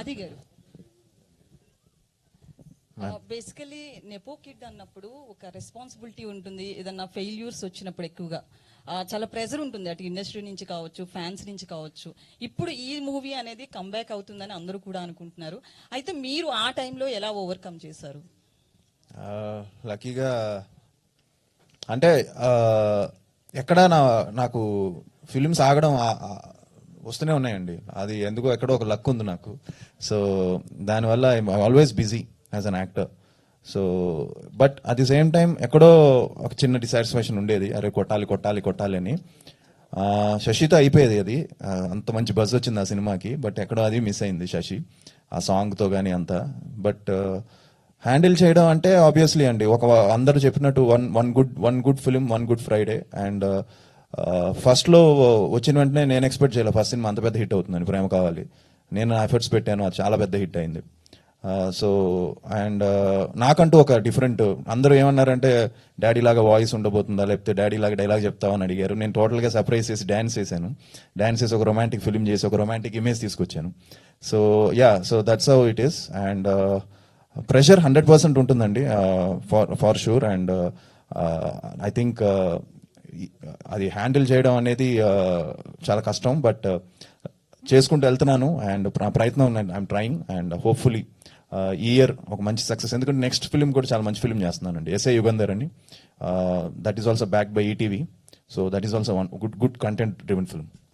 ఆది గారు, basically nepo kid అన్నప్పుడు ఒక రెస్పాన్సిబిలిటీ ఉంటుంది. ఏదన్నా ఫెయిల్యూర్స్ వచ్చినప్పుడు ఎక్కువగా చాలా ప్రెజర్ ఉంటుంది, అటు ఇండస్ట్రీ నుంచి కావచ్చు, ఫ్యాన్స్ నుంచి కావచ్చు. ఇప్పుడు ఈ మూవీ అనేది కంబ్యాక్ అవుతుందని అందరూ కూడా అనుకుంటున్నారు. అయితే మీరు ఆ టైంలో ఎలా ఓవర్కమ్ చేశారు? లక్కీగా అంటే ఎక్కడ నాకు ఫిలిమ్స్ ఆగడం వస్తూనే ఉన్నాయండి. అది ఎందుకో ఎక్కడో ఒక లక్ ఉంది నాకు. సో దానివల్ల I'm always busy as an actor. So but at the same time ఎక్కడో ఒక చిన్న డిసాటిస్ఫాక్షన్ ఉండేది, అరే కొట్టాలి కొట్టాలి కొట్టాలి అని. శశితో అయిపోయేది అది, అంత మంచి బజ్ వచ్చింది ఆ సినిమాకి. బట్ ఎక్కడో అది మిస్ అయింది శశి ఆ సాంగ్తో కానీ అంతా. బట్ హ్యాండిల్ చేయడం అంటే ఆబ్వియస్లీ అండి, ఒక అందరూ చెప్పినట్టు one good film, one good Friday. And ఫస్ట్లో వచ్చిన వెంటనే నేను ఎక్స్పెక్ట్ చేయలేదు ఫస్ట్ సినిమా అంత పెద్ద హిట్ అవుతుందని. ప్రేమ కావాలి నేను ఎఫర్ట్స్ పెట్టాను, అది చాలా పెద్ద హిట్ అయింది. సో అండ్ నాకంటూ ఒక డిఫరెంట్, అందరూ ఏమన్నారంటే డాడీ లాగా వాయిస్ ఉండబోతుందా, లేకపోతే డాడీ లాగా డైలాగ్ చెప్తావని అడిగారు. నేను టోటల్గా సర్ప్రైజ్ చేసి డాన్స్ చేశాను. డాన్స్ చేసి ఒక రొమాంటిక్ ఫిలిం చేసి ఒక రొమాంటిక్ ఇమేజ్ తీసుకొచ్చాను. So yeah, so that's how it is. And pressure 100% ఉంటుందండి, far sure. And I think అది హ్యాండిల్ చేయడం అనేది చాలా కష్టం. బట్ చేసుకుంటూ వెళ్తున్నాను అండ్ ప్రయత్నం ఐఎమ్ ట్రయింగ్. అండ్ హోప్ఫుల్లీ ఈ ఇయర్ ఒక మంచి సక్సెస్, ఎందుకంటే నెక్స్ట్ ఫిలిం కూడా చాలా మంచి ఫిలిం చేస్తున్నానండి, ఎస్ఐ యుగంధర్ అని. That is also backed by ETV. So that is also one good content driven film.